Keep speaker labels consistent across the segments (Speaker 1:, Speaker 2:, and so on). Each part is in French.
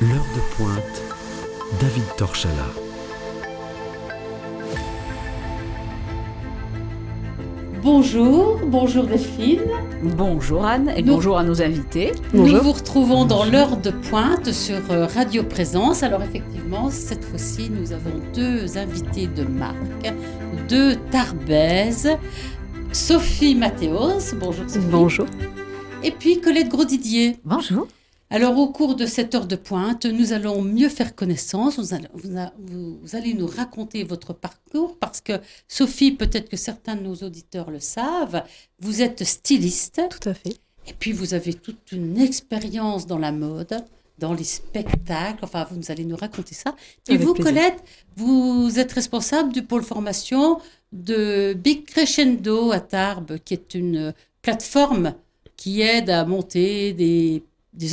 Speaker 1: L'heure de pointe, David Torchala.
Speaker 2: Bonjour Delphine.
Speaker 3: Bonjour Anne et bonjour à nos invités.
Speaker 2: Nous vous retrouvons dans l'heure de pointe sur Radio Présence. Alors effectivement, cette fois-ci, nous avons deux invités de marque, de Tarbèze. Sophie Mathéos, bonjour Sophie.
Speaker 4: Bonjour.
Speaker 2: Et puis Colette Grosdidier.
Speaker 4: Bonjour.
Speaker 2: Alors au cours de cette heure de pointe, nous allons mieux faire connaissance. Vous allez nous raconter votre parcours parce que Sophie, peut-être que certains de nos auditeurs le savent, vous êtes styliste.
Speaker 4: Tout à fait.
Speaker 2: Et puis vous avez toute une expérience dans la mode, dans les spectacles. Enfin, vous allez nous raconter ça. Et
Speaker 4: avec
Speaker 2: vous,
Speaker 4: plaisir.
Speaker 2: Colette, vous êtes responsable du pôle formation de Big Crescendo à Tarbes, qui est une plateforme qui aide à monter des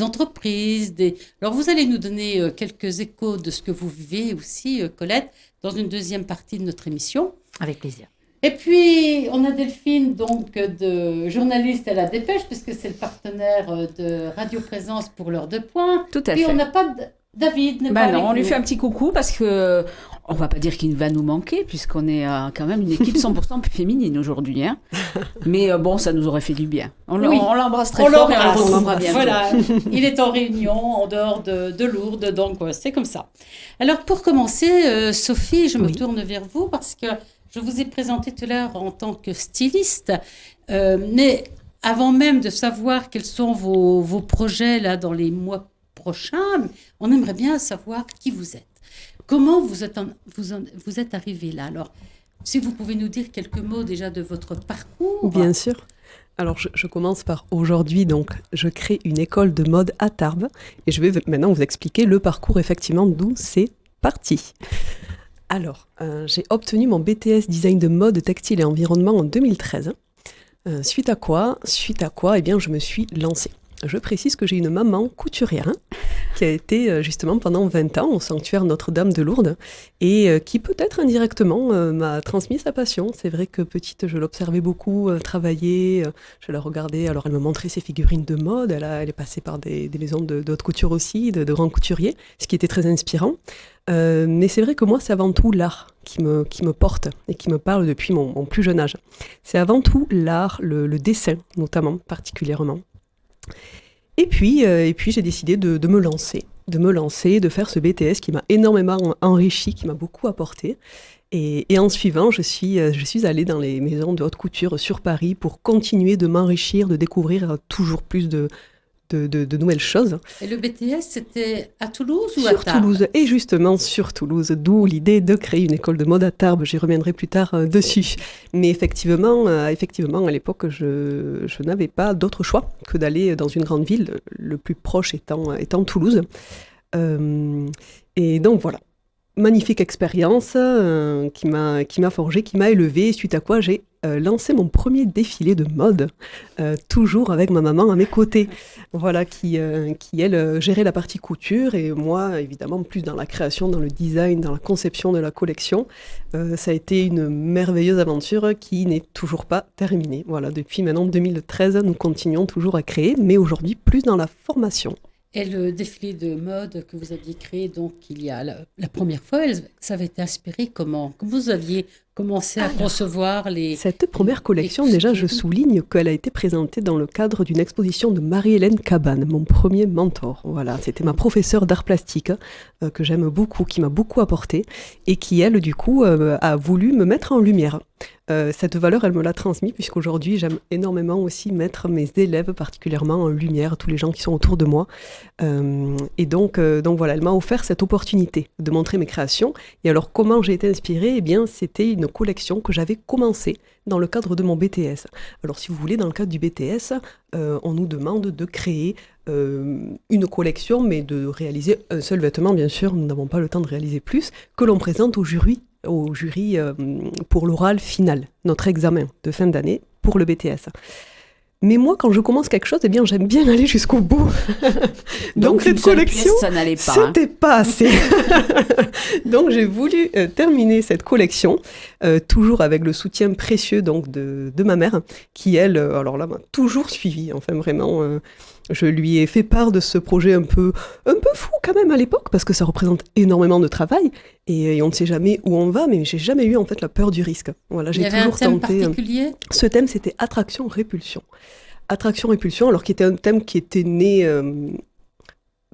Speaker 2: entreprises. Alors, vous allez nous donner quelques échos de ce que vous vivez aussi, Colette, dans une deuxième partie de notre émission.
Speaker 4: Avec plaisir.
Speaker 2: Et puis, on a Delphine, donc, de journaliste à la Dépêche, puisque c'est le partenaire de Radio Présence pour l'heure de pointe.
Speaker 3: Tout à
Speaker 2: Et
Speaker 3: fait.
Speaker 2: on n'a pas David. N'est pas avec
Speaker 3: Non, on lui
Speaker 2: nous.
Speaker 3: fait un petit coucou parce que on va pas dire qu'il va nous manquer puisqu'on est quand même une équipe 100% féminine aujourd'hui. Hein. Mais bon, ça nous aurait fait du bien. On l'embrasse très fort et on le retrouvera bientôt.
Speaker 2: Voilà, il est en réunion en dehors de Lourdes, donc c'est comme ça. Alors pour commencer, Sophie, je me tourne vers vous parce que je vous ai présenté tout à l'heure en tant que styliste, mais avant même de savoir quels sont vos projets là dans les mois prochains, on aimerait bien savoir qui vous êtes. Comment vous êtes arrivé là? Alors, si vous pouvez nous dire quelques mots déjà de votre parcours.
Speaker 4: Bien sûr. Alors, je commence par aujourd'hui, donc, je crée une école de mode à Tarbes et je vais maintenant vous expliquer le parcours, effectivement, d'où c'est parti. Alors, j'ai obtenu mon BTS Design de mode, textile et environnement en 2013. Suite à quoi, eh bien, je me suis lancée. Je précise que j'ai une maman couturière qui a été justement pendant 20 ans au sanctuaire Notre-Dame de Lourdes et qui peut-être indirectement m'a transmis sa passion. C'est vrai que petite, je l'observais beaucoup travailler, je la regardais, alors elle me montrait ses figurines de mode, elle est passée par des maisons de haute couture aussi, de grands couturiers, ce qui était très inspirant. Mais c'est vrai que moi, c'est avant tout l'art qui me porte et qui me parle depuis mon plus jeune âge. C'est avant tout l'art, le dessin notamment, particulièrement. Et puis j'ai décidé de me lancer, de faire ce BTS qui m'a énormément enrichi, qui m'a beaucoup apporté. Et en suivant, je suis allée dans les maisons de haute couture sur Paris pour continuer de m'enrichir, de découvrir toujours plus de nouvelles choses.
Speaker 2: Et le BTS, c'était à Toulouse ou à
Speaker 4: Sur
Speaker 2: Tarbes?
Speaker 4: Toulouse, et justement sur Toulouse, d'où l'idée de créer une école de mode à Tarbes. J'y reviendrai plus tard dessus. Mais effectivement, à l'époque, je n'avais pas d'autre choix que d'aller dans une grande ville, le plus proche étant Toulouse. Et donc voilà. Magnifique expérience qui m'a forgée, qui m'a élevée, suite à quoi j'ai lancé mon premier défilé de mode, toujours avec ma maman à mes côtés, voilà, qui elle, gérait la partie couture, et moi, évidemment, plus dans la création, dans le design, dans la conception de la collection. Ça a été une merveilleuse aventure qui n'est toujours pas terminée. Voilà, depuis maintenant 2013, nous continuons toujours à créer, mais aujourd'hui, plus dans la formation.
Speaker 2: Et le défilé de mode que vous aviez créé, donc, il y a la première fois, ça avait été inspiré comment? Comment vous aviez commencé à concevoir les...
Speaker 4: Cette première collection, déjà, je souligne qu'elle a été présentée dans le cadre d'une exposition de Marie-Hélène Cabane, mon premier mentor. Voilà, c'était ma professeure d'art plastique, que j'aime beaucoup, qui m'a beaucoup apporté, et qui, elle, du coup, a voulu me mettre en lumière. Cette valeur, elle me l'a transmise, puisqu'aujourd'hui, j'aime énormément aussi mettre mes élèves particulièrement en lumière, tous les gens qui sont autour de moi. Et donc voilà, elle m'a offert cette opportunité de montrer mes créations. Et alors, comment j'ai été inspirée? Eh bien, c'était une collection que j'avais commencée dans le cadre de mon BTS. Alors, si vous voulez, dans le cadre du BTS, on nous demande de créer une collection, mais de réaliser un seul vêtement, bien sûr, nous n'avons pas le temps de réaliser plus, que l'on présente au jury pour l'oral final, notre examen de fin d'année pour le BTS. Mais moi, quand je commence quelque chose, eh bien, j'aime bien aller jusqu'au bout. Donc cette collection,
Speaker 3: ça n'allait pas.
Speaker 4: C'était pas assez. Donc j'ai voulu terminer cette collection, toujours avec le soutien précieux donc de ma mère, qui elle, alors là, m'a toujours suivie. Enfin vraiment, Je lui ai fait part de ce projet un peu fou quand même à l'époque, parce que ça représente énormément de travail, et on ne sait jamais où on va, mais j'ai jamais eu en fait la peur du risque. Voilà, j'ai toujours tenté. Il y avait un thème
Speaker 2: particulier ?
Speaker 4: Ce thème, c'était attraction-répulsion. Attraction-répulsion, alors qui était un thème qui était né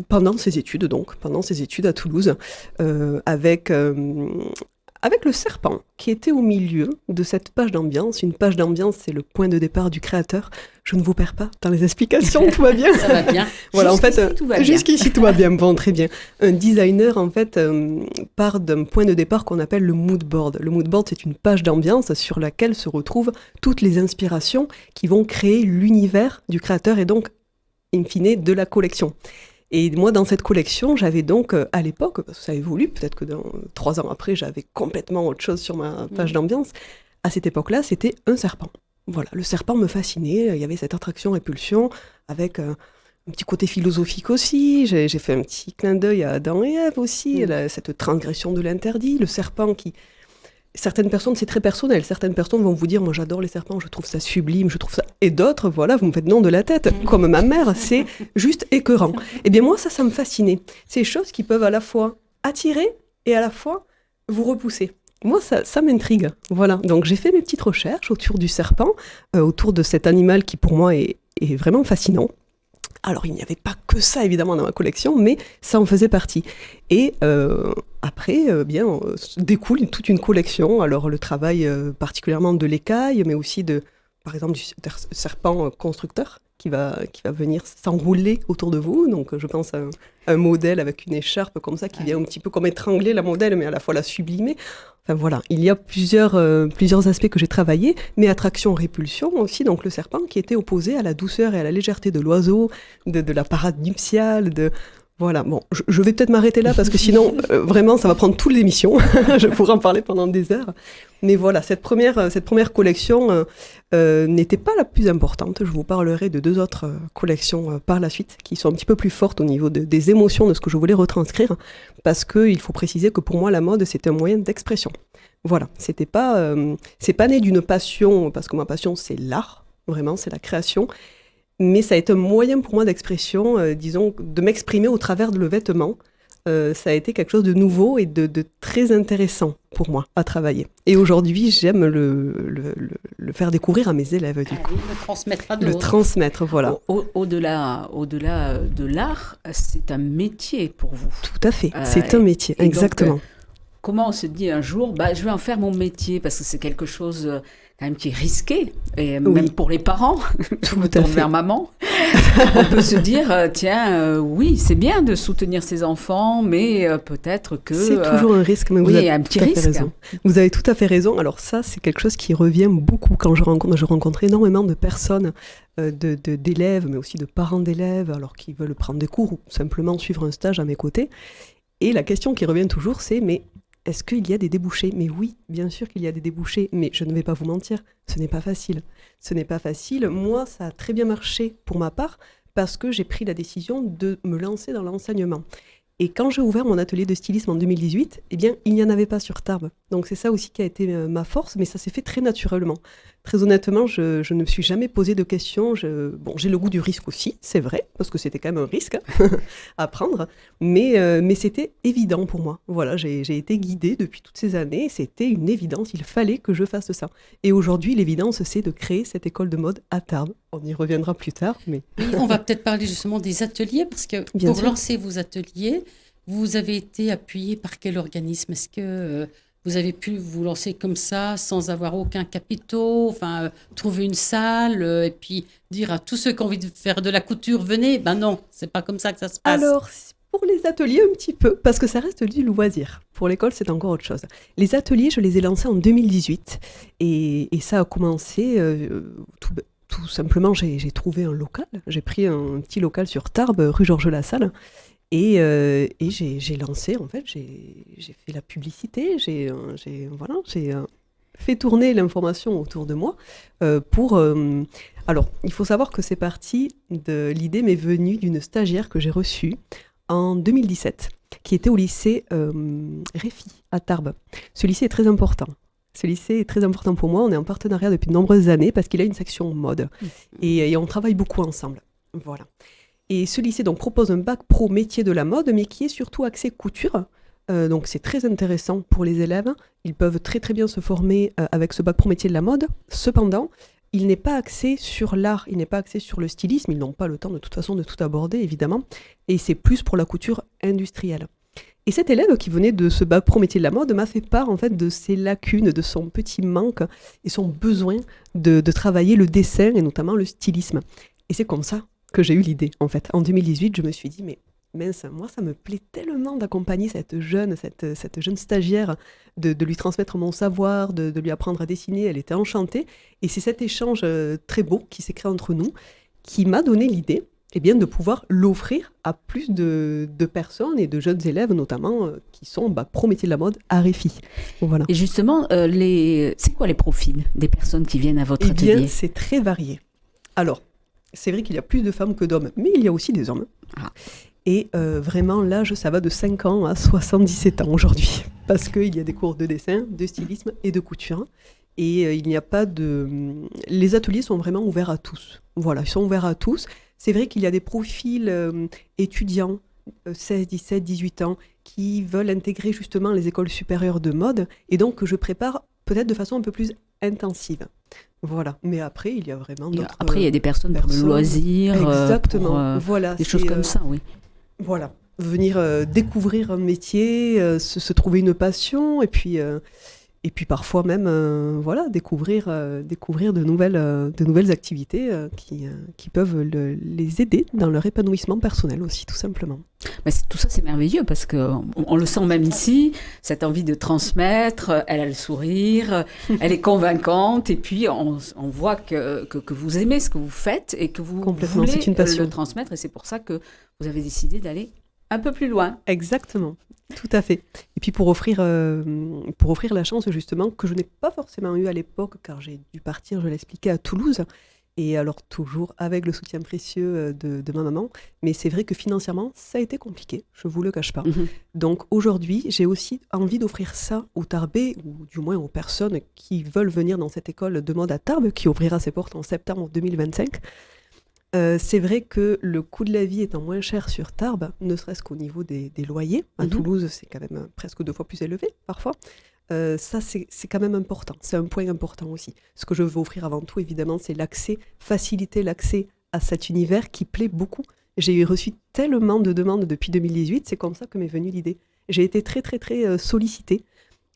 Speaker 4: pendant ses études à Toulouse, avec le serpent qui était au milieu de cette page d'ambiance. Une page d'ambiance, c'est le point de départ du créateur. Je ne vous perds pas dans les explications, tout va bien.
Speaker 2: Ça va bien.
Speaker 4: Voilà, en fait,
Speaker 3: jusqu'ici,
Speaker 4: tout va bien. Bon, très bien. Un designer, en fait, part d'un point de départ qu'on appelle le mood board. Le mood board, c'est une page d'ambiance sur laquelle se retrouvent toutes les inspirations qui vont créer l'univers du créateur et donc, in fine, de la collection. Et moi, dans cette collection, j'avais donc, à l'époque, parce que ça évolue, peut-être que 3 ans après, j'avais complètement autre chose sur ma page d'ambiance. À cette époque-là, c'était un serpent. Voilà, le serpent me fascinait. Il y avait cette attraction-répulsion avec un petit côté philosophique aussi. J'ai fait un petit clin d'œil à Adam et Ève aussi, cette transgression de l'interdit. Le serpent qui... Certaines personnes, c'est très personnel. Certaines personnes vont vous dire, moi j'adore les serpents, je trouve ça sublime, je trouve ça... Et d'autres, voilà, vous me faites non de la tête. Comme ma mère, c'est juste écœurant. Eh bien moi, ça me fascinait. Ces choses qui peuvent à la fois attirer et à la fois vous repousser. Moi, ça m'intrigue. Voilà. Donc j'ai fait mes petites recherches autour du serpent, autour de cet animal qui pour moi est vraiment fascinant. Alors, il n'y avait pas que ça, évidemment, dans ma collection, mais ça en faisait partie. Et après, découle toute une collection. Alors, le travail particulièrement de l'écaille, mais aussi par exemple, du serpent constructeur qui va venir s'enrouler autour de vous. Donc, je pense à un modèle avec une écharpe comme ça, qui vient un petit peu comme étrangler la modèle, mais à la fois la sublimer. Enfin, voilà, il y a plusieurs aspects que j'ai travaillés, mais attraction-répulsion aussi, donc le serpent qui était opposé à la douceur et à la légèreté de l'oiseau, de la parade nuptiale, Voilà, bon, je vais peut-être m'arrêter là parce que sinon, vraiment, ça va prendre toute l'émission. Je pourrais en parler pendant des heures. Mais voilà, cette première collection n'était pas la plus importante. Je vous parlerai de 2 autres collections par la suite qui sont un petit peu plus fortes au niveau des émotions de ce que je voulais retranscrire. Parce qu'il faut préciser que pour moi, la mode, c'était un moyen d'expression. Voilà, c'est pas né d'une passion, parce que ma passion, c'est l'art. Vraiment, c'est la création. Mais ça a été un moyen pour moi d'expression, disons, de m'exprimer au travers de le vêtement. Ça a été quelque chose de nouveau et de très intéressant pour moi à travailler. Et aujourd'hui, j'aime le faire découvrir à mes élèves, du coup.
Speaker 2: Le transmettre à d'autres.
Speaker 4: Le transmettre, voilà.
Speaker 3: Au-delà de l'art, c'est un métier pour vous.
Speaker 4: Tout à fait, c'est un métier, exactement.
Speaker 3: Donc, comment on se dit un jour, je vais en faire mon métier, parce que c'est quelque chose... quand même qui est risqué, et même pour les parents, je me tourne vers maman, on peut se dire, oui, c'est bien de soutenir ses enfants, mais peut-être que...
Speaker 4: C'est toujours un risque, mais vous avez
Speaker 3: un petit risque.
Speaker 4: Raison. Vous avez tout à fait raison. Alors ça, c'est quelque chose qui revient beaucoup quand je rencontre énormément de personnes, d'élèves, mais aussi de parents d'élèves, alors qui veulent prendre des cours ou simplement suivre un stage à mes côtés. Et la question qui revient toujours, c'est, mais est-ce qu'il y a des débouchés ? Mais oui, bien sûr qu'il y a des débouchés, mais je ne vais pas vous mentir, ce n'est pas facile. Ce n'est pas facile. Moi, ça a très bien marché pour ma part parce que j'ai pris la décision de me lancer dans l'enseignement. Et quand j'ai ouvert mon atelier de stylisme en 2018, eh bien, il n'y en avait pas sur Tarbes. Donc c'est ça aussi qui a été ma force, mais ça s'est fait très naturellement. Très honnêtement, je ne me suis jamais posé de questions. J'ai le goût du risque aussi, c'est vrai, parce que c'était quand même un risque à prendre, mais c'était évident pour moi. Voilà, j'ai été guidée depuis toutes ces années, c'était une évidence, il fallait que je fasse ça. Et aujourd'hui, l'évidence, c'est de créer cette école de mode à Tarbes. On y reviendra plus tard. Mais...
Speaker 2: Oui, on va peut-être parler justement des ateliers, parce que
Speaker 4: Bien
Speaker 2: pour
Speaker 4: sûr.
Speaker 2: lancer vos ateliers, vous avez été appuyé par quel organisme ? Est-ce que vous avez pu vous lancer comme ça, sans avoir aucun capitaux, trouver une salle et puis dire à tous ceux qui ont envie de faire de la couture, venez ? Ben non, c'est pas comme ça que ça se passe.
Speaker 4: Alors, pour les ateliers, un petit peu, parce que ça reste du loisir. Pour l'école, c'est encore autre chose. Les ateliers, je les ai lancés en 2018 et ça a commencé tout simplement, j'ai trouvé un local. J'ai pris un petit local sur Tarbes, rue Georges Lassalle. Et j'ai lancé, en fait, j'ai fait la publicité, j'ai fait tourner l'information autour de moi alors, il faut savoir que c'est parti de... L'idée m'est venue d'une stagiaire que j'ai reçue en 2017, qui était au lycée Réfi, à Tarbes. Ce lycée est très important. Ce lycée est très important pour moi. On est en partenariat depuis de nombreuses années parce qu'il a une section mode. Et on travaille beaucoup ensemble. Voilà. Et ce lycée donc, propose un bac pro métier de la mode, mais qui est surtout axé couture. Donc c'est très intéressant pour les élèves. Ils peuvent très très bien se former avec ce bac pro métier de la mode. Cependant, il n'est pas axé sur l'art, il n'est pas axé sur le stylisme. Ils n'ont pas le temps de toute façon de tout aborder, évidemment. Et c'est plus pour la couture industrielle. Et cet élève qui venait de ce bac pro métier de la mode m'a fait part en fait de ses lacunes, de son petit manque et son besoin de travailler le dessin et notamment le stylisme. Et c'est comme ça que j'ai eu l'idée en fait. En 2018, je me suis dit mais mince, moi ça me plaît tellement d'accompagner cette jeune stagiaire, de lui transmettre mon savoir, de lui apprendre à dessiner. Elle était enchantée et c'est cet échange très beau qui s'est créé entre nous qui m'a donné l'idée de pouvoir l'offrir à plus de personnes et de jeunes élèves, notamment, qui sont pro métier de la mode à Réfi. Voilà.
Speaker 3: Et justement, c'est quoi les profils des personnes qui viennent à votre atelier ?
Speaker 4: C'est très varié. Alors, c'est vrai qu'il y a plus de femmes que d'hommes, mais il y a aussi des hommes. Ah. Et vraiment, l'âge, ça va de 5 ans à 77 ans aujourd'hui, parce qu'il y a des cours de dessin, de stylisme et de couture. Et il n'y a pas de... Les ateliers sont vraiment ouverts à tous. Voilà, ils sont ouverts à tous. C'est vrai qu'il y a des profils étudiants, 16, 17, 18 ans, qui veulent intégrer justement les écoles supérieures de mode, et donc que je prépare peut-être de façon un peu plus intensive. Voilà. Mais après, il y a vraiment d'autres...
Speaker 3: Après, il y a des personnes pour le loisir,
Speaker 4: exactement. Voilà,
Speaker 3: des choses comme ça, oui.
Speaker 4: Voilà. Venir découvrir un métier, se trouver une passion, et puis parfois même découvrir de nouvelles activités qui peuvent les aider dans leur épanouissement personnel aussi, tout simplement.
Speaker 3: Mais tout ça, c'est merveilleux parce qu'on le sent même ici, cette envie de transmettre, elle a le sourire, elle est convaincante et puis on voit que vous aimez ce que vous faites et que vous voulez
Speaker 4: c'est une passion.
Speaker 3: Le transmettre et c'est pour ça que vous avez décidé d'aller un peu plus loin.
Speaker 4: Exactement. Tout à fait. Et puis pour offrir la chance justement que je n'ai pas forcément eu à l'époque car j'ai dû partir, je l'expliquais, à Toulouse et alors toujours avec le soutien précieux de ma maman, mais c'est vrai que financièrement ça a été compliqué, je vous le cache pas. Donc aujourd'hui j'ai aussi envie d'offrir ça aux Tarbais ou du moins aux personnes qui veulent venir dans cette école de mode à Tarbes qui ouvrira ses portes en septembre 2025. C'est vrai que le coût de la vie étant moins cher sur Tarbes, ne serait-ce qu'au niveau des loyers, à Toulouse c'est quand même presque 2 fois plus élevé parfois, ça c'est quand même important, c'est un point important aussi. Ce que je veux offrir avant tout évidemment c'est faciliter l'accès à cet univers qui plaît beaucoup. J'ai reçu tellement de demandes depuis 2018, c'est comme ça que m'est venue l'idée. J'ai été très très très sollicitée,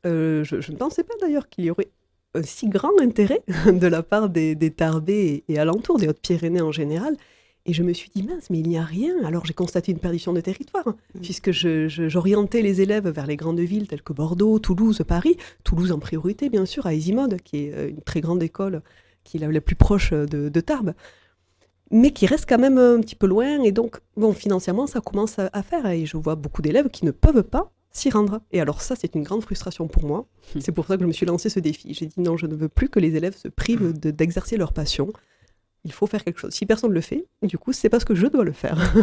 Speaker 4: je ne pensais pas d'ailleurs qu'il y aurait un si grand intérêt de la part des Tarbais et alentours, des Hautes-Pyrénées en général. Et je me suis dit, mince, mais il n'y a rien. Alors j'ai constaté une perdition de territoire, puisque j'orientais les élèves vers les grandes villes telles que Bordeaux, Toulouse, Paris. Toulouse en priorité, bien sûr, à Easymode, qui est une très grande école, qui est la plus proche de Tarbes, mais qui reste quand même un petit peu loin. Et donc, financièrement, ça commence à faire. Et je vois beaucoup d'élèves qui ne peuvent pas s'y rendre. Et alors ça, c'est une grande frustration pour moi. C'est pour ça que je me suis lancé ce défi. J'ai dit non, je ne veux plus que les élèves se privent d'exercer leur passion. Il faut faire quelque chose. Si personne ne le fait, du coup, c'est parce que je dois le faire.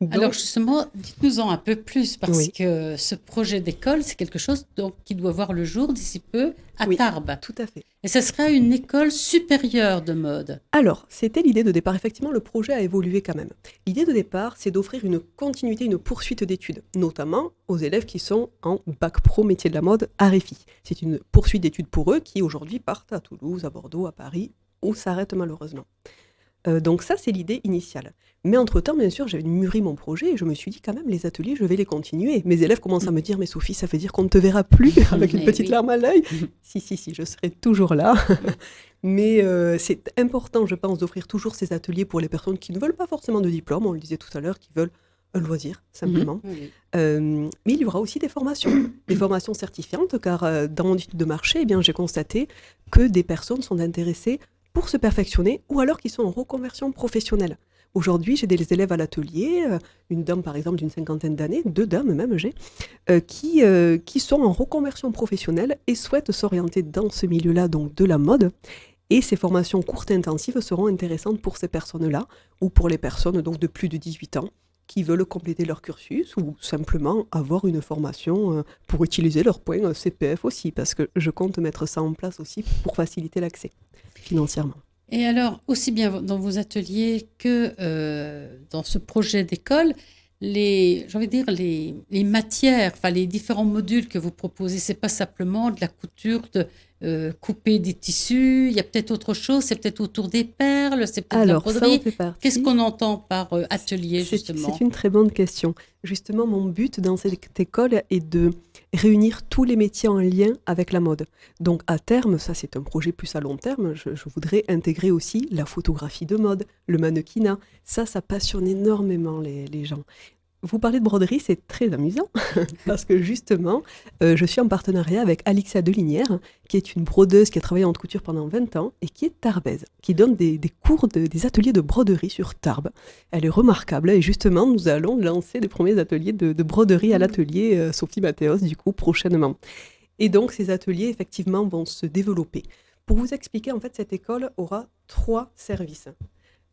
Speaker 4: Donc...
Speaker 2: Alors justement, dites-nous-en un peu plus, parce que ce projet d'école, c'est quelque chose qui doit voir le jour d'ici peu à Tarbes.
Speaker 4: Tout à fait.
Speaker 2: Et ce sera une école supérieure de mode.
Speaker 4: Alors, c'était l'idée de départ. Effectivement, le projet a évolué quand même. L'idée de départ, c'est d'offrir une continuité, une poursuite d'études, notamment aux élèves qui sont en bac pro métier de la mode à Réfi. C'est une poursuite d'études pour eux qui aujourd'hui partent à Toulouse, à Bordeaux, à Paris, où s'arrête malheureusement. Donc ça, c'est l'idée initiale. Mais entre-temps, bien sûr, j'ai mûri mon projet et je me suis dit quand même, les ateliers, je vais les continuer. Mes élèves commencent à me dire, mais Sophie, ça veut dire qu'on ne te verra plus avec une petite larme à l'œil. Si, je serai toujours là. Mais c'est important, je pense, d'offrir toujours ces ateliers pour les personnes qui ne veulent pas forcément de diplôme, on le disait tout à l'heure, qui veulent un loisir, simplement. Mais il y aura aussi des formations certifiantes, car dans mon étude de marché, j'ai constaté que des personnes sont intéressées pour se perfectionner ou alors qui sont en reconversion professionnelle. Aujourd'hui, j'ai des élèves à l'atelier, une dame par exemple d'une 50aine d'années, 2 dames même qui sont en reconversion professionnelle et souhaitent s'orienter dans ce milieu-là, donc de la mode. Et ces formations courtes et intensives seront intéressantes pour ces personnes-là ou pour les personnes donc, de plus de 18 ans qui veulent compléter leur cursus ou simplement avoir une formation pour utiliser leur point CPF aussi, parce que je compte mettre ça en place aussi pour faciliter l'accès financièrement.
Speaker 2: Et alors, aussi bien dans vos ateliers que dans ce projet d'école, j'ai envie de dire, les matières, enfin les différents modules que vous proposez, c'est pas simplement de la couture, de couper des tissus, il y a peut-être autre chose, c'est peut-être autour des perles, c'est peut-être de la
Speaker 4: Alors, ça en
Speaker 2: broderie.
Speaker 4: fait partie.
Speaker 2: Qu'est-ce qu'on entend par atelier, justement?
Speaker 4: C'est une très bonne question. Justement, mon but dans cette école est de réunir tous les métiers en lien avec la mode. Donc, à terme, ça c'est un projet plus à long terme, je voudrais intégrer aussi la photographie de mode, le mannequinat. Ça passionne énormément les gens. Vous parlez de broderie, c'est très amusant, parce que justement, je suis en partenariat avec Alixia Delinière, qui est une brodeuse qui a travaillé en haute couture pendant 20 ans et qui est tarbaise, qui donne des cours, des ateliers de broderie sur Tarbes. Elle est remarquable et justement, nous allons lancer les premiers ateliers de broderie à l'atelier Sophie Mathéos, du coup, prochainement. Et donc, ces ateliers, effectivement, vont se développer. Pour vous expliquer, en fait, cette école aura 3 services.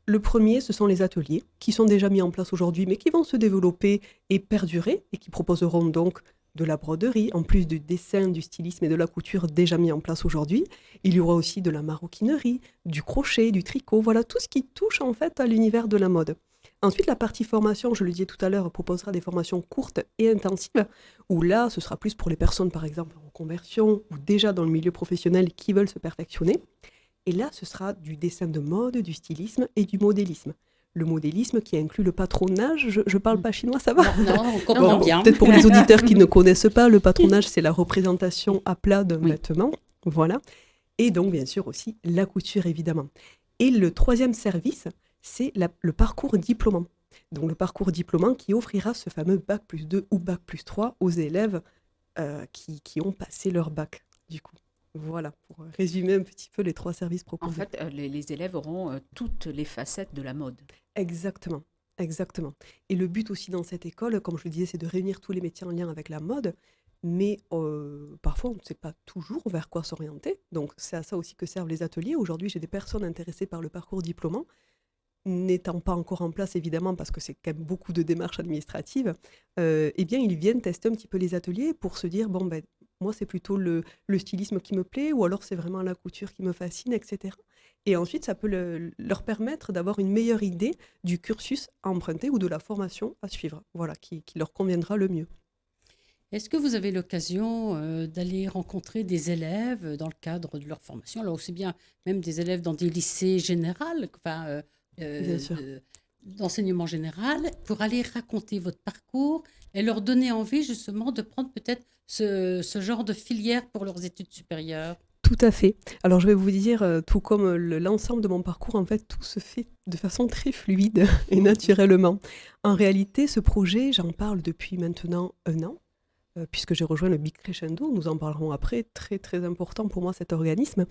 Speaker 4: Le premier, ce sont les ateliers qui sont déjà mis en place aujourd'hui, mais qui vont se développer et perdurer, et qui proposeront donc de la broderie, en plus du dessin, du stylisme et de la couture déjà mis en place aujourd'hui. Il y aura aussi de la maroquinerie, du crochet, du tricot, voilà tout ce qui touche en fait à l'univers de la mode. Ensuite, la partie formation, je le disais tout à l'heure, proposera des formations courtes et intensives, où là, ce sera plus pour les personnes, par exemple, en conversion ou déjà dans le milieu professionnel qui veulent se perfectionner. Et là, ce sera du dessin de mode, du stylisme et du modélisme. Le modélisme qui inclut le patronage, je ne parle pas chinois, ça va?
Speaker 2: Non, on comprend bien.
Speaker 4: Peut-être pour les auditeurs qui ne connaissent pas, le patronage, c'est la représentation à plat d'un vêtement. Voilà. Et donc, bien sûr, aussi la couture, évidemment. Et le troisième service, c'est le parcours diplômant. Donc, le parcours diplômant qui offrira ce fameux Bac+2 ou Bac+3 aux élèves qui ont passé leur bac, du coup. Voilà, pour résumer un petit peu les 3 services proposés.
Speaker 3: En fait, les élèves auront toutes les facettes de la mode.
Speaker 4: Exactement, exactement. Et le but aussi dans cette école, comme je le disais, c'est de réunir tous les métiers en lien avec la mode, mais parfois on ne sait pas toujours vers quoi s'orienter. Donc c'est à ça aussi que servent les ateliers. Aujourd'hui, j'ai des personnes intéressées par le parcours diplômant, n'étant pas encore en place évidemment parce que c'est quand même beaucoup de démarches administratives. Eh bien, ils viennent tester un petit peu les ateliers pour se dire, bon, ben, moi, c'est plutôt le stylisme qui me plaît, ou alors c'est vraiment la couture qui me fascine, etc. Et ensuite, ça peut leur permettre d'avoir une meilleure idée du cursus à emprunter ou de la formation à suivre, voilà, qui leur conviendra le mieux.
Speaker 2: Est-ce que vous avez l'occasion d'aller rencontrer des élèves dans le cadre de leur formation? Alors aussi bien même des élèves dans des lycées généraux, enfin,
Speaker 4: Bien sûr.
Speaker 2: d'enseignement général, pour aller raconter votre parcours et leur donner envie justement de prendre peut-être ce genre de filière pour leurs études supérieures?
Speaker 4: Tout à fait. Alors je vais vous dire, tout comme l'ensemble de mon parcours, en fait, tout se fait de façon très fluide et naturellement. En réalité, ce projet, j'en parle depuis maintenant 1 an, puisque j'ai rejoint le Big Crescendo. Nous en parlerons après. Très, très important pour moi, cet organisme,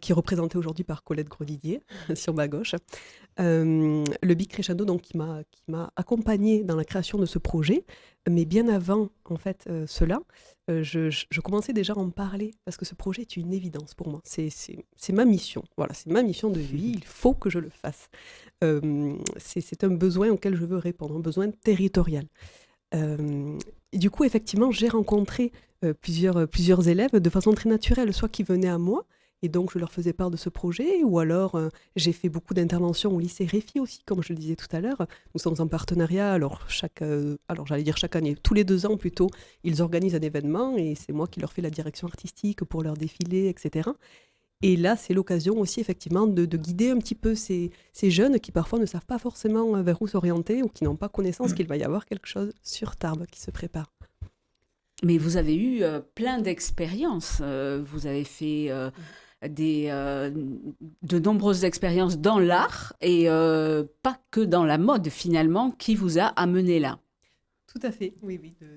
Speaker 4: qui est représenté aujourd'hui par Colette Grosdidier, sur ma gauche. Le Big Crescendo, donc, qui m'a accompagnée dans la création de ce projet. Mais bien avant, en fait, cela, je commençais déjà à en parler, parce que ce projet est une évidence pour moi. C'est ma mission. Voilà, c'est ma mission de vie. Il faut que je le fasse. C'est un besoin auquel je veux répondre, un besoin territorial. Et du coup, effectivement, j'ai rencontré plusieurs élèves de façon très naturelle, soit qui venaient à moi, et donc je leur faisais part de ce projet, ou alors j'ai fait beaucoup d'interventions au lycée Réfi aussi, comme je le disais tout à l'heure. Nous sommes en partenariat, alors j'allais dire chaque année, tous les 2 ans plutôt, ils organisent un événement, et c'est moi qui leur fais la direction artistique pour leur défilé, etc. Et là, c'est l'occasion aussi, effectivement, de guider un petit peu ces jeunes qui parfois ne savent pas forcément vers où s'orienter ou qui n'ont pas connaissance qu'il va y avoir quelque chose sur Tarbes qui se prépare.
Speaker 3: Mais vous avez eu plein d'expériences. Vous avez fait de nombreuses expériences dans l'art et pas que dans la mode, finalement, qui vous a amené là.
Speaker 4: Tout à fait, oui, de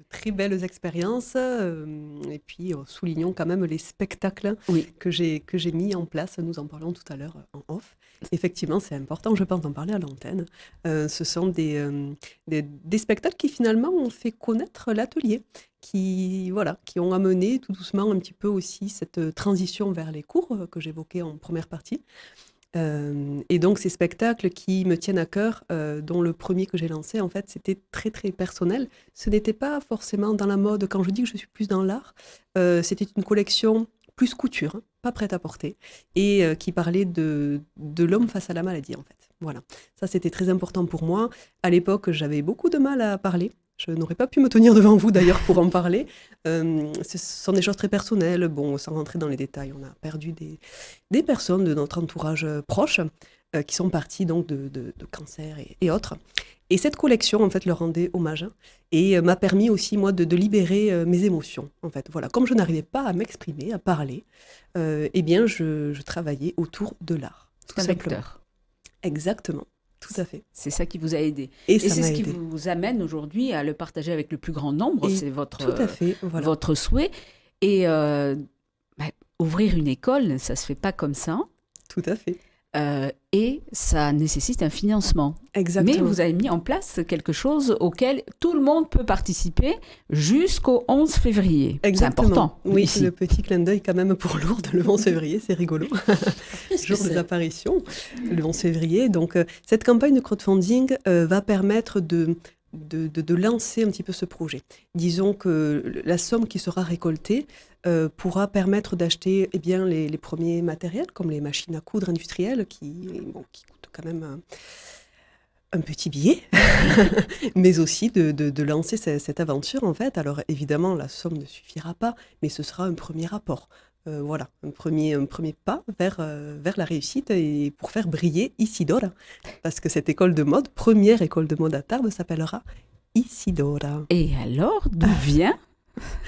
Speaker 4: très belles expériences, et puis soulignons quand même les spectacles que j'ai mis en place, nous en parlons tout à l'heure en off. Effectivement, c'est important, je pense, d'en parler à l'antenne. Ce sont des spectacles qui finalement ont fait connaître l'atelier, qui ont amené tout doucement un petit peu aussi cette transition vers les cours que j'évoquais en première partie. Et donc ces spectacles qui me tiennent à cœur, dont le premier que j'ai lancé, en fait, c'était très très personnel. Ce n'était pas forcément dans la mode. Quand je dis que je suis plus dans l'art, c'était une collection plus couture, pas prêt à porter, et qui parlait de l'homme face à la maladie, en fait. Voilà, ça c'était très important pour moi. À l'époque, j'avais beaucoup de mal à parler. Je n'aurais pas pu me tenir devant vous d'ailleurs pour en parler. Ce sont des choses très personnelles. Bon, sans rentrer dans les détails, on a perdu des personnes de notre entourage proche qui sont parties donc de cancer et autres. Et cette collection, en fait, leur rendait hommage et m'a permis aussi, moi, de libérer mes émotions, en fait. Voilà, comme je n'arrivais pas à m'exprimer, à parler, eh bien, je travaillais autour de l'art, tout
Speaker 3: un
Speaker 4: simplement.
Speaker 3: vecteur.
Speaker 4: Exactement, tout à fait.
Speaker 3: C'est ça qui vous a aidé.
Speaker 4: Et
Speaker 3: c'est
Speaker 4: ça m'a
Speaker 3: ce qui
Speaker 4: aidé.
Speaker 3: vous amène aujourd'hui à le partager avec le plus grand nombre.
Speaker 4: Et
Speaker 3: C'est votre,
Speaker 4: tout à fait, voilà.
Speaker 3: votre souhait. Et ouvrir une école, ça ne se fait pas comme ça.
Speaker 4: Tout à fait.
Speaker 3: Et ça nécessite un financement.
Speaker 4: Exactement.
Speaker 3: Mais vous avez mis en place quelque chose auquel tout le monde peut participer jusqu'au 11 février.
Speaker 4: Exactement.
Speaker 3: C'est important.
Speaker 4: Oui,
Speaker 3: ici.
Speaker 4: le petit clin d'œil quand même pour Lourdes, le 11 février, c'est rigolo.
Speaker 2: Qu'est-ce que
Speaker 4: Jour des
Speaker 2: c'est ?
Speaker 4: apparitions, le 11 février. Donc, cette campagne de crowdfunding va permettre de lancer un petit peu ce projet. Disons que la somme qui sera récoltée pourra permettre d'acheter les premiers matériels, comme les machines à coudre industrielles, qui coûtent quand même un petit billet, mais aussi de lancer cette aventure, en fait. Alors, évidemment, la somme ne suffira pas, mais ce sera un premier apport. Voilà, un premier pas vers la réussite et pour faire briller Isidora. Parce que cette école de mode, première école de mode à Tarbes, s'appellera Isidora.
Speaker 3: Et alors, d'où vient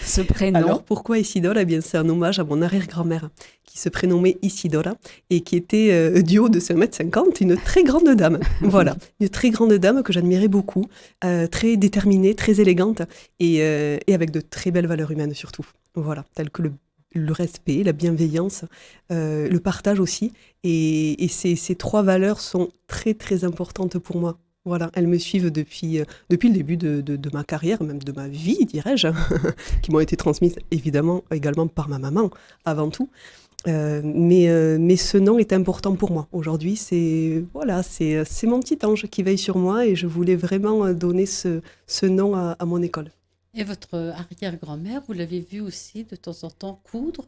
Speaker 3: ce prénom?
Speaker 4: Alors, pourquoi Isidora? Eh bien, c'est un hommage à mon arrière-grand-mère qui se prénommait Isidora et qui était du haut de 5,50 m, une très grande dame. Voilà, une très grande dame que j'admirais beaucoup, très déterminée, très élégante et avec de très belles valeurs humaines surtout. Voilà, telles que le respect, la bienveillance, le partage aussi. Et ces trois valeurs sont très, très importantes pour moi. Voilà, elles me suivent depuis le début de ma carrière, même de ma vie, dirais-je, qui m'ont été transmises évidemment également par ma maman, avant tout. Mais ce nom est important pour moi. Aujourd'hui, c'est mon petit ange qui veille sur moi et je voulais vraiment donner ce nom à mon école.
Speaker 2: Et votre arrière-grand-mère, vous l'avez vue aussi de temps en temps coudre ?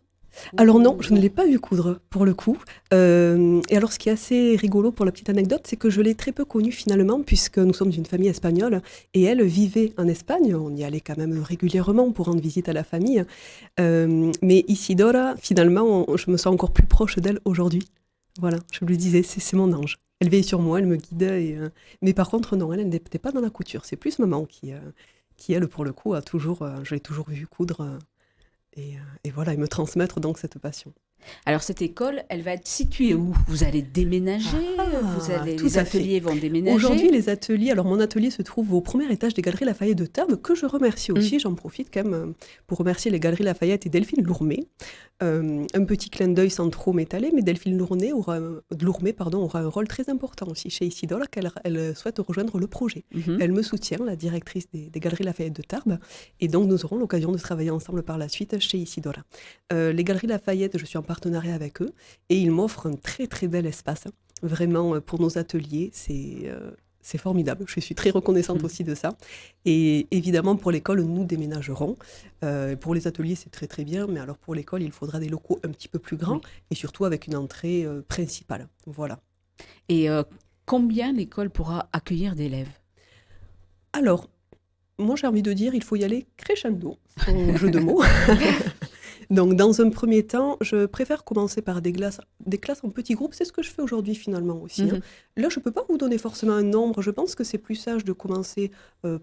Speaker 4: Alors non, je ne l'ai pas vu coudre, pour le coup. Et alors, ce qui est assez rigolo pour la petite anecdote, c'est que je l'ai très peu connue finalement, puisque nous sommes d'une famille espagnole, et elle vivait en Espagne. On y allait quand même régulièrement pour rendre visite à la famille. Mais Isidora, finalement, je me sens encore plus proche d'elle aujourd'hui. Voilà, je le disais, c'est mon ange. Elle veille sur moi, elle me guide. Mais par contre, non, elle n'était pas dans la couture. C'est plus maman qui elle, pour le coup, je l'ai toujours vue coudre. Et voilà, et me transmettre donc cette passion.
Speaker 3: Alors cette école, elle va être située où? Vous allez déménager? Les ateliers vont déménager?
Speaker 4: Aujourd'hui, les ateliers, alors mon atelier se trouve au premier étage des Galeries Lafayette de Tarbes, que je remercie aussi. J'en profite quand même pour remercier les Galeries Lafayette et Delphine Lourmet. Un petit clin d'œil sans trop m'étaler, mais Delphine Lourmet aura un rôle très important aussi chez Isidora, qu'elle souhaite rejoindre le projet. Elle me soutient, la directrice des Galeries Lafayette de Tarbes, et donc nous aurons l'occasion de travailler ensemble par la suite chez Isidora. Les Galeries Lafayette, je suis en partenariat avec eux, et ils m'offrent un très très bel espace, vraiment pour nos ateliers, c'est formidable. Je suis très reconnaissante aussi de ça. Et évidemment, pour l'école, nous déménagerons. Pour les ateliers, c'est très très bien, mais alors pour l'école, il faudra des locaux un petit peu plus grands et surtout avec une entrée principale. Voilà.
Speaker 3: Et combien l'école pourra accueillir d'élèves? Alors,
Speaker 4: moi j'ai envie de dire, il faut y aller crescendo, au jeu de mots. Donc, dans un premier temps, je préfère commencer par des classes en petits groupes. C'est ce que je fais aujourd'hui, finalement, aussi. Hein. Là, je ne peux pas vous donner forcément un nombre. Je pense que c'est plus sage de commencer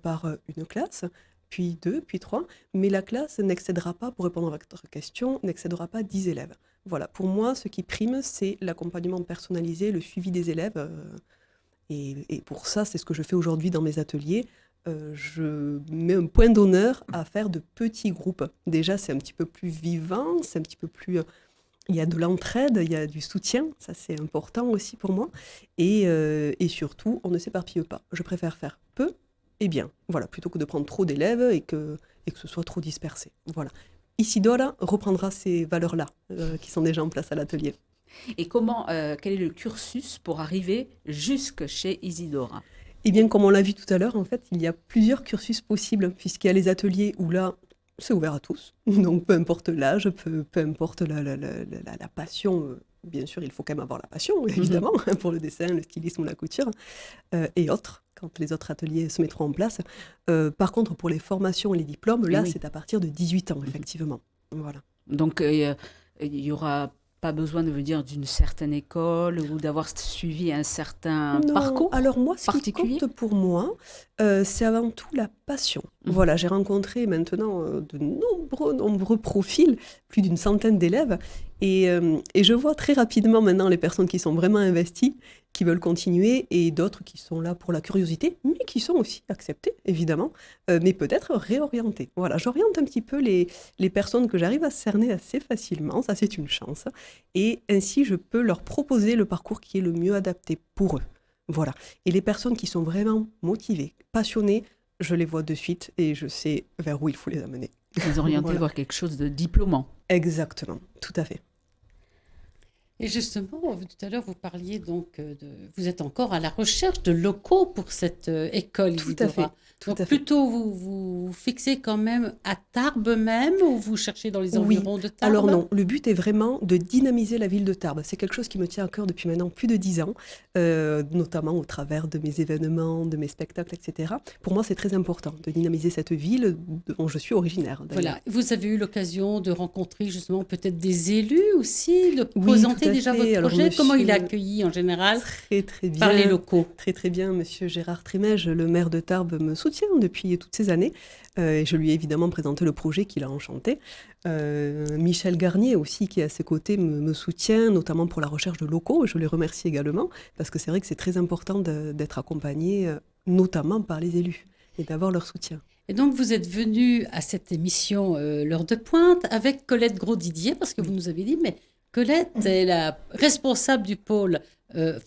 Speaker 4: par une classe, puis 2, puis 3. Mais la classe n'excédera pas, pour répondre à votre question, n'excédera pas 10 élèves. Voilà. Pour moi, ce qui prime, c'est l'accompagnement personnalisé, le suivi des élèves. Et pour ça, c'est ce que je fais aujourd'hui dans mes ateliers. Je mets un point d'honneur à faire de petits groupes. Déjà, c'est un petit peu plus vivant, c'est un petit peu plus... il y a de l'entraide, il y a du soutien, ça c'est important aussi pour moi. Et surtout, on ne s'éparpille pas. Je préfère faire peu et bien, voilà, plutôt que de prendre trop d'élèves et que ce soit trop dispersé. Voilà. Isidora reprendra ces valeurs-là, qui sont déjà en place à l'atelier.
Speaker 3: Et quel est le cursus pour arriver jusque chez Isidora?
Speaker 4: Eh bien, comme on l'a vu tout à l'heure, en fait, il y a plusieurs cursus possibles, puisqu'il y a les ateliers où là, c'est ouvert à tous. Donc, peu importe l'âge, peu importe la passion. Bien sûr, il faut quand même avoir la passion, évidemment, pour le dessin, le stylisme ou la couture, et autres, quand les autres ateliers se mettront en place. Par contre, pour les formations et les diplômes, là, c'est à partir de 18 ans, effectivement. Voilà.
Speaker 3: Donc, il n'y aura pas besoin de venir d'une certaine école ou d'avoir suivi un certain parcours.
Speaker 4: Alors moi, ce qui
Speaker 3: particulier
Speaker 4: compte pour moi, c'est avant tout la passion. Voilà, j'ai rencontré maintenant de nombreux profils, plus d'une centaine d'élèves, et je vois très rapidement maintenant les personnes qui sont vraiment investies, qui veulent continuer, et d'autres qui sont là pour la curiosité, mais qui sont aussi acceptées, évidemment, mais peut-être réorientées. Voilà, j'oriente un petit peu les personnes que j'arrive à cerner assez facilement, ça c'est une chance, et ainsi je peux leur proposer le parcours qui est le mieux adapté pour eux. Voilà. Et les personnes qui sont vraiment motivées, passionnées, je les vois de suite et je sais vers où il faut les amener.
Speaker 3: Les orienter vers quelque chose de diplômant.
Speaker 4: Exactement, tout à fait.
Speaker 2: Et justement, tout à l'heure, vous parliez donc vous êtes encore à la recherche de locaux pour cette école
Speaker 4: Tout à fait.
Speaker 2: Donc plutôt vous fixez quand même à Tarbes même, ou vous cherchez dans les environs de Tarbes?
Speaker 4: Alors non, le but est vraiment de dynamiser la ville de Tarbes. C'est quelque chose qui me tient à cœur depuis maintenant plus de 10 ans, notamment au travers de mes événements, de mes spectacles, etc. Pour moi, c'est très important de dynamiser cette ville dont je suis originaire.
Speaker 2: Voilà. Vous avez eu l'occasion de rencontrer justement peut-être des élus aussi, de présenter déjà votre projet. Comment il est accueilli en général
Speaker 4: très bien,
Speaker 2: par les locaux?
Speaker 4: Très bien. Monsieur Gérard Trémège, le maire de Tarbes, me soutient depuis toutes ces années. Et je lui ai évidemment présenté le projet qui l'a enchanté. Michel Garnier aussi, qui est à ses côtés, me soutient, notamment pour la recherche de locaux. Je les remercie également, parce que c'est vrai que c'est très important d'être accompagné, notamment par les élus, et d'avoir leur soutien.
Speaker 2: Et donc, vous êtes venu à cette émission L'heure de pointe avec Colette Gros-Didier, parce que vous nous avez dit, mais Colette est la responsable du pôle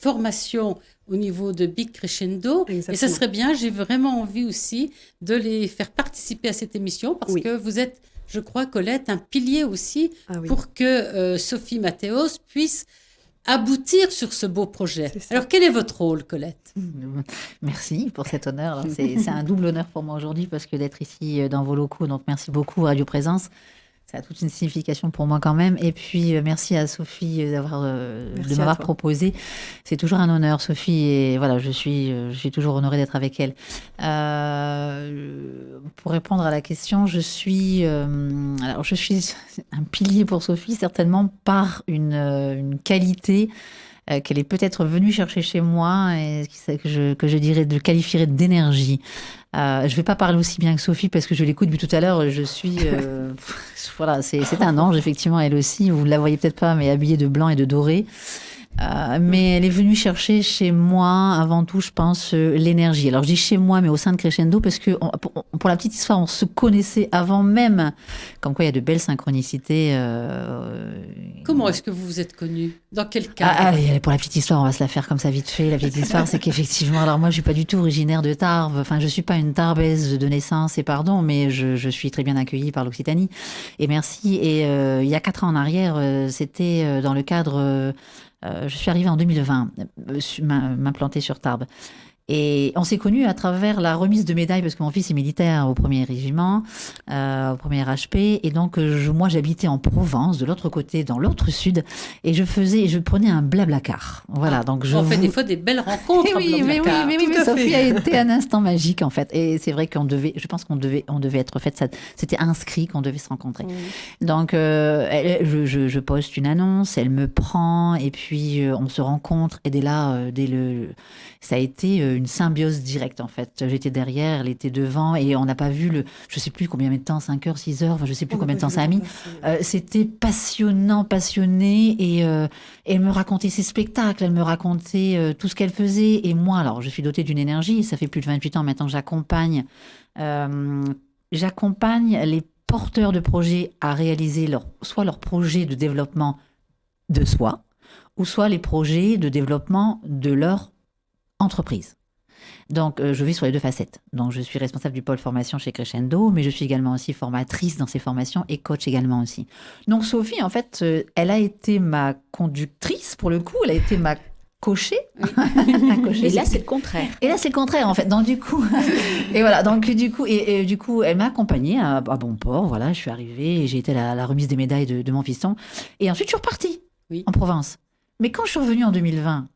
Speaker 2: formation au niveau de Big Crescendo. Exactement. Et ça serait bien, j'ai vraiment envie aussi de les faire participer à cette émission, parce que vous êtes, je crois, Colette, un pilier aussi pour que Sophie Mathéos puisse aboutir sur ce beau projet. Alors, quel est votre rôle, Colette?
Speaker 5: Merci pour cet honneur. Alors, c'est un double honneur pour moi aujourd'hui, parce que d'être ici dans vos locaux, donc merci beaucoup Radio Présence. Ça a toute une signification pour moi quand même. Et puis, merci à Sophie de m'avoir proposé. C'est toujours un honneur, Sophie. Et voilà, je suis toujours honorée d'être avec elle. Pour répondre à la question, je suis un pilier pour Sophie, certainement par une qualité qu'elle est peut-être venue chercher chez moi et que je qualifierais d'énergie. Je ne vais pas parler aussi bien que Sophie parce que je l'écoute depuis tout à l'heure. Je suis... voilà, c'est un ange, effectivement, elle aussi. Vous ne la voyez peut-être pas, mais habillée de blanc et de doré. Mais elle est venue chercher chez moi, avant tout, je pense, l'énergie. Alors, je dis chez moi, mais au sein de Crescendo, parce que, pour la petite histoire, on se connaissait avant même. Comme quoi, il y a de belles synchronicités.
Speaker 2: Comment est-ce que vous vous êtes connus? Dans quel cadre?
Speaker 5: Pour la petite histoire, on va se la faire comme ça vite fait. La petite histoire, c'est qu'effectivement, alors moi, je suis pas du tout originaire de Tarbes. Enfin, je suis pas une Tarbaise de naissance, et pardon, mais je suis très bien accueillie par l'Occitanie. Et merci. Et il y a 4 ans en arrière, c'était dans le cadre... je suis arrivée en 2020, m'implanter sur Tarbes. Et on s'est connus à travers la remise de médailles, parce que mon fils est militaire au 1er régiment, au 1er HP. Et donc, moi, j'habitais en Provence, de l'autre côté, dans l'autre sud. Et je prenais un blablacar. Voilà, donc
Speaker 2: on fait des fois des belles rencontres.
Speaker 5: Oui, mais Sophie a été un instant magique, en fait. Et c'est vrai je pense qu'on devait être fait, c'était inscrit qu'on devait se rencontrer. Donc, je poste une annonce, elle me prend, et puis on se rencontre. Et dès là, ça a été une symbiose directe, en fait. J'étais derrière, elle était devant, et on n'a pas vu je sais plus combien de temps, 5 heures, 6 heures, enfin, je sais plus combien de temps ça a mis. C'était passionné, et elle me racontait ses spectacles, elle me racontait tout ce qu'elle faisait. Et moi, alors, je suis dotée d'une énergie, ça fait plus de 28 ans maintenant que j'accompagne les porteurs de projets à réaliser soit leur projet de développement de soi, ou soit les projets de développement de leur entreprise. Donc, je vais sur les 2 facettes. Donc, je suis responsable du pôle formation chez Crescendo, mais je suis également aussi formatrice dans ces formations et coach également aussi. Donc, Sophie, en fait, elle a été ma conductrice, pour le coup. Elle a été ma coché. À cocher.
Speaker 3: Et là, c'est le contraire.
Speaker 5: Et là, c'est le contraire, en fait. Donc, du coup, et voilà. Donc, du coup, elle m'a accompagnée à bon port. Voilà, je suis arrivée et j'ai été à la remise des médailles de mon fiston. Et ensuite, je suis repartie en province. Mais quand je suis revenue en 2020,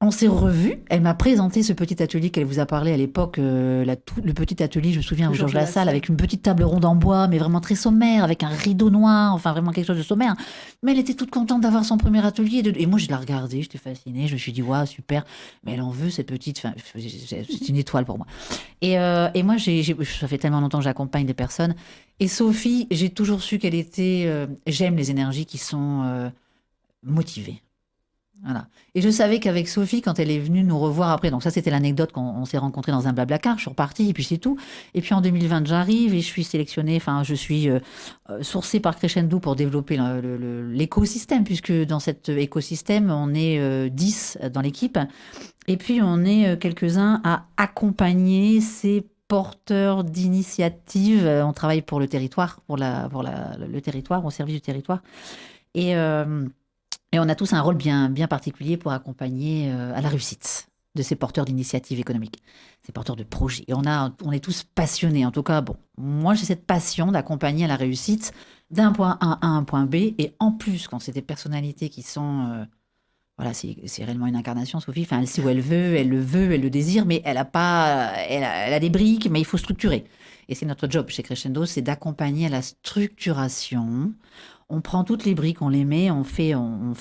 Speaker 5: on s'est revus. Elle m'a présenté ce petit atelier qu'elle vous a parlé à l'époque, le petit atelier, je me souviens, au Georges Lassalle, avec une petite table ronde en bois, mais vraiment très sommaire, avec un rideau noir, enfin vraiment quelque chose de sommaire. Mais elle était toute contente d'avoir son premier atelier. Et moi, je l'ai regardée, j'étais fascinée. Je me suis dit, waouh, super. Mais elle en veut, cette petite. Enfin, c'est une étoile pour moi. Et moi, ça fait tellement longtemps que j'accompagne des personnes. Et Sophie, j'ai toujours su qu'elle était. J'aime les énergies qui sont motivées. Voilà. Et je savais qu'avec Sophie, quand elle est venue nous revoir après, donc ça c'était l'anecdote quand on s'est rencontrés dans un Blablacar, je suis repartie et puis c'est tout. Et puis en 2020, j'arrive et je suis sélectionnée, enfin je suis sourcée par Crescendo pour développer l'écosystème, puisque dans cet écosystème, on est 10 dans l'équipe. Et puis on est quelques-uns à accompagner ces porteurs d'initiatives. On travaille pour le territoire, le territoire, au service du territoire. Et on a tous un rôle bien particulier pour accompagner à la réussite de ces porteurs d'initiatives économiques, ces porteurs de projets. Et on est tous passionnés. En tout cas, bon, moi, j'ai cette passion d'accompagner à la réussite d'un point A à un point B. Et en plus, quand c'est des personnalités qui sont... voilà, c'est réellement une incarnation, Sophie. Enfin, elle sait où elle veut, elle le désire, mais elle a des briques, mais il faut structurer. Et c'est notre job chez Crescendo, c'est d'accompagner à la structuration. On prend toutes les briques, on les met, on fait une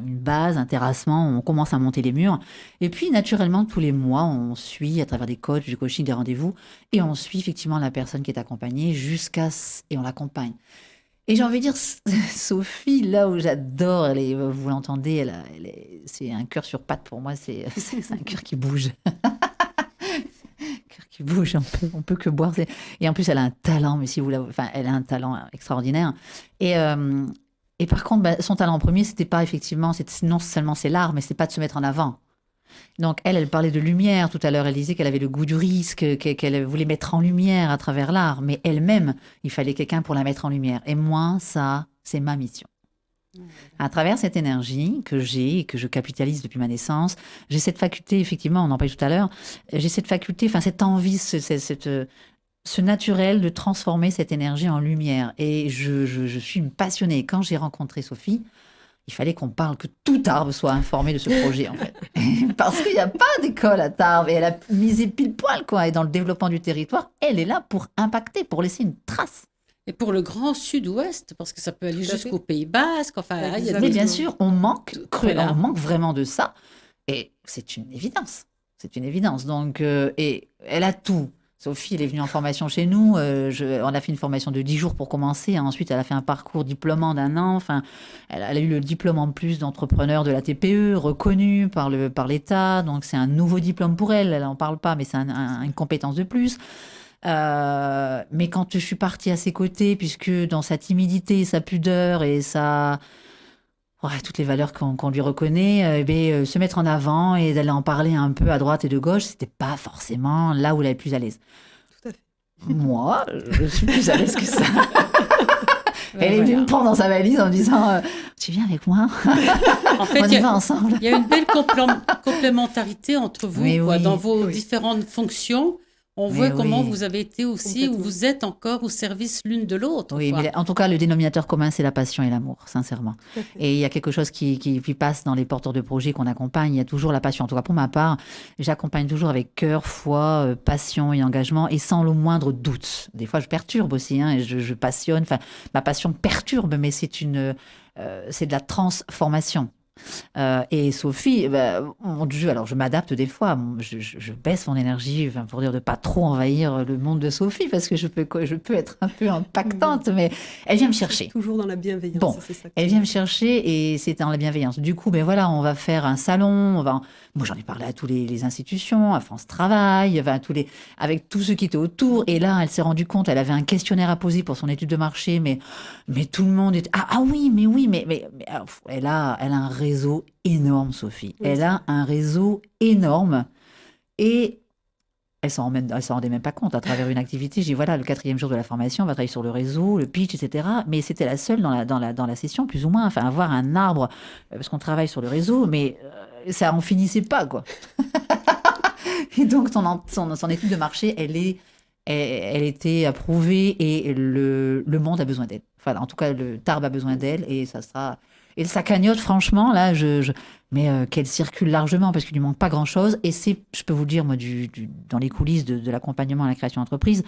Speaker 5: base, un terrassement, on commence à monter les murs. Et puis, naturellement, tous les mois, on suit à travers des coachs, du coaching, des rendez-vous, et on suit effectivement la personne qui est accompagnée et on l'accompagne. Et j'ai envie de dire, Sophie, là où j'adore, vous l'entendez, c'est un cœur sur pattes pour moi, c'est un cœur qui bouge. Qui bouge, on peut que boire. Et en plus, elle a un talent, mais si vous elle a un talent extraordinaire. Et par contre, son talent premier, c'était pas effectivement, non seulement c'est l'art, mais c'est pas de se mettre en avant. Donc elle parlait de lumière tout à l'heure. Elle disait qu'elle avait le goût du risque, qu'elle voulait mettre en lumière à travers l'art, mais elle-même, il fallait quelqu'un pour la mettre en lumière. Et moi, ça, c'est ma mission. À travers cette énergie que j'ai et que je capitalise depuis ma naissance, j'ai cette faculté, effectivement, on en parlait tout à l'heure, j'ai cette faculté, enfin cette envie, ce naturel de transformer cette énergie en lumière. Et je suis une passionnée. Quand j'ai rencontré Sophie, il fallait qu'on parle, que tout Tarbes soit informé de ce projet, en fait. Parce qu'il n'y a pas d'école à Tarbes et elle a misé pile poil, quoi. Et dans le développement du territoire, elle est là pour impacter, pour laisser une trace.
Speaker 2: Et pour le grand sud-ouest, parce que ça peut aller jusqu'au Pays Basque. Enfin, là, il y a
Speaker 5: mais bien sûr, on manque vraiment de ça. Et c'est une évidence. C'est une évidence. Donc, et elle a tout. Sophie, elle est venue en formation chez nous. On a fait une formation de 10 jours pour commencer. Ensuite, elle a fait un parcours diplômant d'1 an. Enfin, elle a eu le diplôme en plus d'entrepreneur de la TPE, reconnu par l'État. Donc, c'est un nouveau diplôme pour elle. Elle n'en parle pas, mais c'est une compétence de plus. Mais quand je suis partie à ses côtés, puisque dans sa timidité, sa pudeur et toutes les valeurs qu'on lui reconnaît, se mettre en avant et d'aller en parler un peu à droite et de gauche, c'était pas forcément là où elle est plus à l'aise.
Speaker 4: Tout à fait.
Speaker 5: Moi, je suis plus à l'aise que ça. Elle est venue me prendre dans sa valise en me disant tu viens avec moi.
Speaker 2: En fait,
Speaker 5: on y va ensemble.
Speaker 2: Il y a une belle complémentarité entre vous, dans vos différentes fonctions. On voit comment vous avez été aussi, où vous êtes encore au service l'une de l'autre.
Speaker 5: Oui, mais en tout cas, le dénominateur commun, c'est la passion et l'amour, sincèrement. Et il y a quelque chose qui passe dans les porteurs de projets qu'on accompagne. Il y a toujours la passion. En tout cas, pour ma part, j'accompagne toujours avec cœur, foi, passion et engagement, et sans le moindre doute. Des fois, je perturbe aussi, et je passionne. Enfin, ma passion perturbe, mais c'est de la transformation. Et Sophie, mon Dieu, alors je m'adapte des fois, je baisse mon énergie pour dire de pas trop envahir le monde de Sophie parce que je peux être un peu impactante, mais elle vient me chercher.
Speaker 4: Toujours dans la bienveillance.
Speaker 5: Bon,
Speaker 4: c'est ça
Speaker 5: elle vient me chercher et c'est dans la bienveillance. Du coup, on va faire un salon, moi j'en ai parlé à toutes les institutions, à France Travail, avec tous ceux qui étaient autour. Et là, elle s'est rendue compte, elle avait un questionnaire à poser pour son étude de marché, mais tout le monde était mais alors, elle a un réseau énorme, Sophie. Elle a un réseau énorme. Et Elle s'en rendait même pas compte à travers une activité. J'ai dit, voilà, le 4e jour de la formation, on va travailler sur le réseau, le pitch, etc. Mais c'était la seule dans la session, plus ou moins. Enfin, avoir un arbre, parce qu'on travaille sur le réseau, mais ça en finissait pas, quoi. Et donc, son étude de marché, elle était approuvée et le monde a besoin d'elle. Enfin, en tout cas, le Tarbes a besoin d'elle et ça sera... Et sa cagnotte, franchement, là, mais qu'elle circule largement parce qu'il lui manque pas grand-chose. Et c'est, je peux vous le dire, moi, dans les coulisses de l'accompagnement à la création d'entreprise,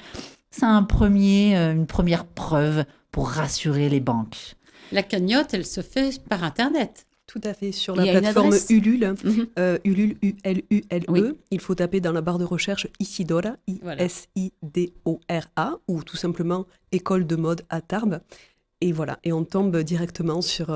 Speaker 5: c'est une première preuve pour rassurer les banques.
Speaker 2: La cagnotte, elle se fait par Internet.
Speaker 4: Tout à fait, sur
Speaker 3: Il y
Speaker 4: la
Speaker 3: a une
Speaker 4: plateforme
Speaker 3: adresse
Speaker 4: Ulule,
Speaker 3: Mhm.
Speaker 4: Ulule, ULULE.
Speaker 3: Oui.
Speaker 4: Il faut taper dans la barre de recherche Isidora,
Speaker 2: Voilà.
Speaker 4: ISIDORA, ou tout simplement École de mode à Tarbes. Et voilà, et on tombe directement sur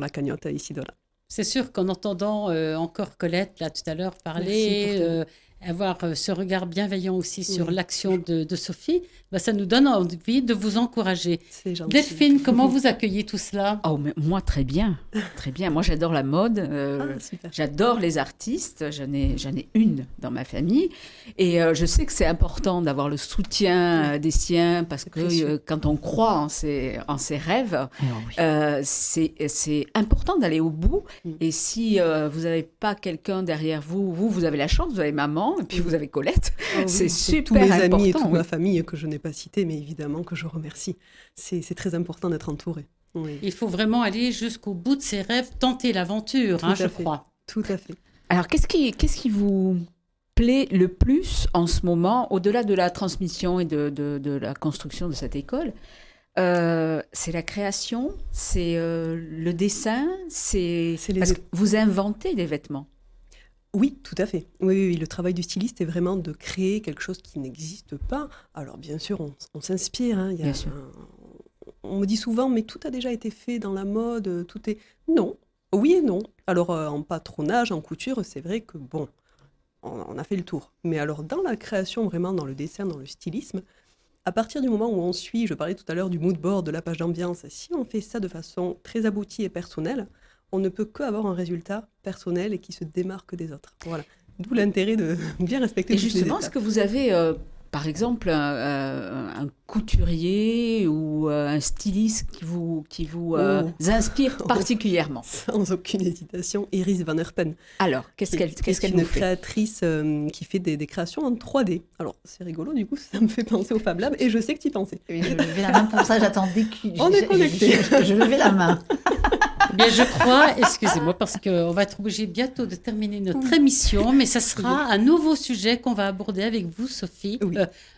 Speaker 4: la cagnotte à Isidora.
Speaker 2: C'est sûr qu'en entendant encore Colette, là, tout à l'heure,
Speaker 4: Merci
Speaker 2: parler,
Speaker 4: pour tout.
Speaker 2: avoir ce regard bienveillant aussi sur
Speaker 4: Oui.
Speaker 2: l'action de Sophie, bah, ça nous donne envie de vous encourager.
Speaker 4: C'est gentil.
Speaker 2: Delphine, comment vous accueillez tout cela?
Speaker 3: Oh, mais moi, très bien. Très bien. Moi, j'adore la mode.
Speaker 4: Ah, super.
Speaker 3: J'adore les artistes. J'en ai une dans ma famille. Et je sais que c'est important d'avoir le soutien des siens parce
Speaker 4: C'est
Speaker 3: que
Speaker 4: précieux.
Speaker 3: quand on croit en ses rêves,
Speaker 5: Alors, oui.
Speaker 3: c'est important d'aller au bout.
Speaker 4: Mm.
Speaker 3: Et si vous n'avez pas quelqu'un derrière vous, vous avez la chance, vous avez maman et puis vous avez Colette.
Speaker 4: Ah oui,
Speaker 3: C'est
Speaker 4: tous
Speaker 3: super
Speaker 4: mes amis et
Speaker 3: important,
Speaker 4: toute
Speaker 3: oui.
Speaker 4: ma famille que je n'ai pas cité, mais évidemment que je remercie. C'est très important d'être entouré. Oui,
Speaker 2: Il faut vraiment aller jusqu'au bout de ses rêves, tenter l'aventure,
Speaker 4: Tout
Speaker 2: hein,
Speaker 4: à
Speaker 2: je
Speaker 4: fait.
Speaker 2: crois.
Speaker 4: tout à fait.
Speaker 3: Alors, qu'est-ce qui vous plaît le plus en ce moment, au-delà de la transmission et de la construction de cette école? C'est la création, c'est le dessin,
Speaker 4: C'est les
Speaker 3: parce que vous inventez des vêtements.
Speaker 4: Oui, tout à fait. Oui, le travail du styliste est vraiment de créer quelque chose qui n'existe pas. Alors bien sûr, on s'inspire. Hein,
Speaker 3: Bien sûr.
Speaker 4: on me dit souvent, mais tout a déjà été fait dans la mode, tout est... Non, oui et non. Alors en patronage, en couture, c'est vrai que bon, on a fait le tour. Mais alors dans la création, vraiment dans le dessin, dans le stylisme, à partir du moment où on suit, je parlais tout à l'heure du mood board, de la page d'ambiance, si on fait ça de façon très aboutie et personnelle, on ne peut qu'avoir un résultat personnel et qui se démarque des autres. Voilà. D'où l'intérêt de bien respecter
Speaker 3: Et
Speaker 4: toutes les
Speaker 3: justement, est-ce
Speaker 4: étapes.
Speaker 3: que vous avez, par exemple, un couturier ou un styliste qui vous inspire particulièrement?
Speaker 4: Sans aucune hésitation, Iris Van Herpen.
Speaker 3: Alors, qu'est-ce qu'elle
Speaker 4: une
Speaker 3: nous fait?
Speaker 4: créatrice qui fait des créations en 3D. Alors, c'est rigolo, du coup, ça me fait penser au Fab Lab et je sais que tu y pensais.
Speaker 5: Oui, je levais la main pour ça, j'attendais que...
Speaker 4: On est connectés.
Speaker 5: Je levais la main.
Speaker 2: Eh bien, je crois, excusez-moi, parce qu'on va être obligé bientôt de terminer notre émission, mais ça sera un nouveau sujet qu'on va aborder avec vous, Sophie.
Speaker 4: Oui.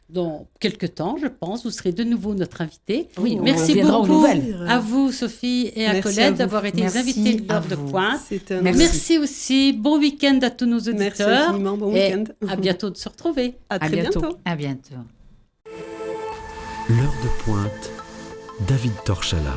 Speaker 2: Dans quelques temps, je pense, vous serez de nouveau notre invitée.
Speaker 3: Oui, on
Speaker 2: Merci
Speaker 3: reviendra aux
Speaker 2: beaucoup
Speaker 3: nouvelles.
Speaker 2: à vous, Sophie, et à
Speaker 4: Merci à
Speaker 2: Colette
Speaker 4: vous.
Speaker 2: d'avoir été les
Speaker 5: Merci
Speaker 2: invités de
Speaker 5: à
Speaker 2: l'heure de
Speaker 5: vous.
Speaker 2: pointe.
Speaker 4: C'est un
Speaker 2: Merci aussi. Bon week-end à tous nos
Speaker 4: Merci
Speaker 2: auditeurs.
Speaker 4: infiniment, bon
Speaker 2: et
Speaker 4: week-end.
Speaker 2: à bientôt de se retrouver.
Speaker 4: À très
Speaker 3: bientôt.
Speaker 4: bientôt.
Speaker 5: À bientôt.
Speaker 1: L'heure de pointe, David Torchala.